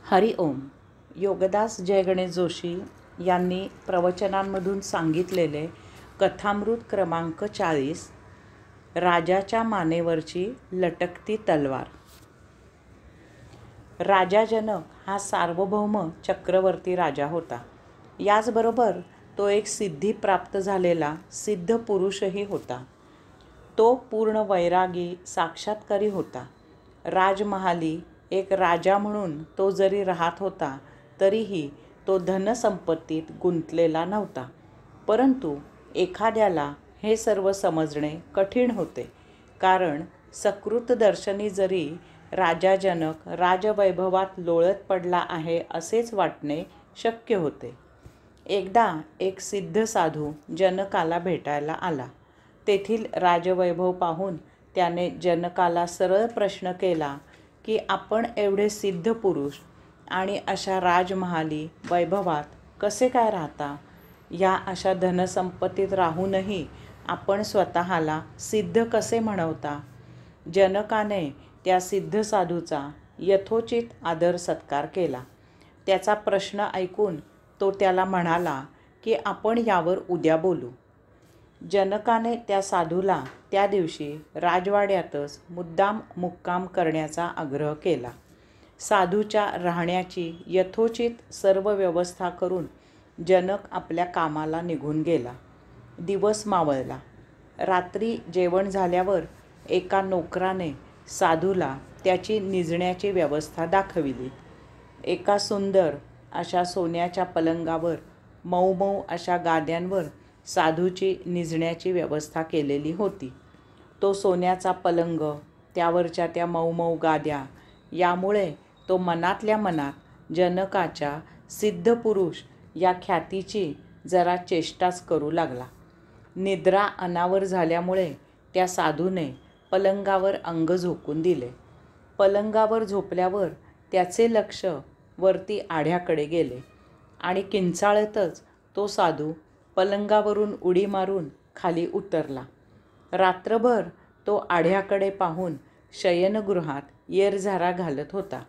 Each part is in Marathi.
हरि ओम. योगदास जय गणेश जोशी यांनी प्रवचनांमधून सांगितलेले कथामृत क्रमांक 40, राजाच्या मानेवरची लटकती तलवार. राजा जनक हा सार्वभौम चक्रवर्ती राजा होता. याचबरोबर तो एक सिद्धी प्राप्त झालेला सिद्ध पुरुषही होता. तो पूर्ण वैरागी साक्षात्कारी होता. राजमहाली एक राजा म्हणून तो जरी राहत होता तरीही तो धनसंपत्तीत गुंतलेला नव्हता. परंतु एखाद्याला हे सर्व समजणे कठीण होते, कारण सकृतदर्शनी जरी राजा जनक राजवैभवात लोळत पडला आहे असेच वाटणे शक्य होते. एकदा एक सिद्ध साधू जनकाला भेटायला आला. तेथील राजवैभव पाहून त्याने जनकाला सरळ प्रश्न केला की आपण एवढे सिद्ध पुरुष आणि अशा राजमहाली वैभवात कसे काय राहता? या अशा धनसंपत्तीत राहूनही आपण स्वतःला सिद्ध कसे म्हणवता? जनकाने त्या सिद्ध साधूचा यथोचित आदर सत्कार केला. त्याचा प्रश्न ऐकून तो त्याला म्हणाला की आपण यावर उद्या बोलू. जनकाने त्या साधूला त्या दिवशी राजवाड्यातच मुद्दाम मुक्काम करण्याचा आग्रह केला. साधूच्या राहण्याची यथोचित सर्व व्यवस्था करून जनक आपल्या कामाला निघून गेला. दिवस मावळला. रात्री जेवण झाल्यावर एका नोकराने साधूला त्याची निजण्याची व्यवस्था दाखविली. एका सुंदर अशा सोन्याच्या पलंगावर मऊ मऊ अशा गाद्यांवर साधूची निजण्याची व्यवस्था केलेली होती. तो सोन्याचा पलंग, त्यावरच्या त्या मऊ मऊ गाद्या, यामुळे तो मनातल्या मनात जनकाच्या सिद्ध पुरुष या ख्यातीची जरा चेष्टाच करू लागला. निद्रा अनावर झाल्यामुळे त्या साधूने पलंगावर अंग झोकून दिले. पलंगावर झोपल्यावर त्याचे लक्ष वरती आढ्याकडे गेले आणि किंचाळतच तो साधू पलंगावरून उडी मारून खाली उतरला. रात्रभर तो आढ्याकडे पाहून शयनगृहात येरझारा घालत होता,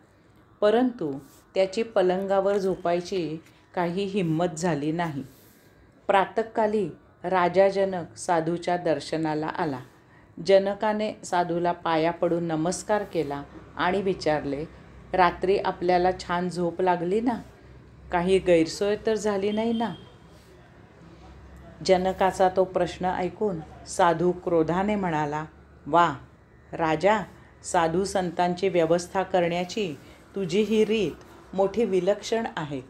परंतु त्याची पलंगावर झोपायची काही हिंमत झाली नाही. प्रातःकाली राजा जनक साधूच्या दर्शनाला आला. जनकाने साधूला पाया पडून नमस्कार केला आणि विचारले, रात्री आपल्याला छान झोप लागली ना? काही गैरसोय तर झाली नाही ना? जनकाचा तो प्रश्न ऐकून साधू क्रोधाने म्हणाला, वा राजा, साधू संतांची व्यवस्था करण्याची तुझी ही रीत मोठी विलक्षण आहे.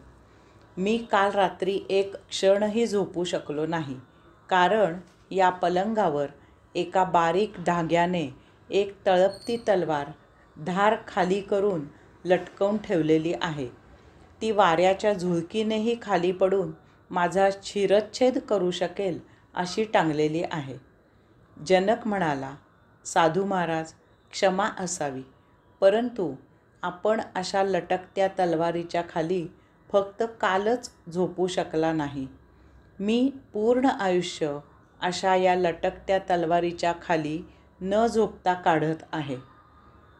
मी काल रात्री एक क्षणही झोपू शकलो नाही, कारण या पलंगावर एका बारीक धाग्याने एक तळपती तलवार धार खाली करून लटकवून ठेवलेली आहे. ती वाऱ्याच्या झुळकीनेही खाली पडून माझा शिरच्छेद करू शकेल अशी टांगलेली आहे. जनक म्हणाला, साधू महाराज, क्षमा असावी, परंतु आपण अशा लटकत्या तलवारीच्या खाली फक्त कालच झोपू शकला नाही. मी पूर्ण आयुष्य अशा या लटकत्या तलवारीच्या खाली न झोपता काढत आहे.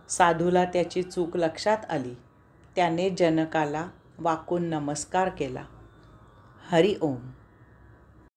साधूला त्याची चूक लक्षात आली. त्याने जनकाला वाकून नमस्कार केला. हरि ओम.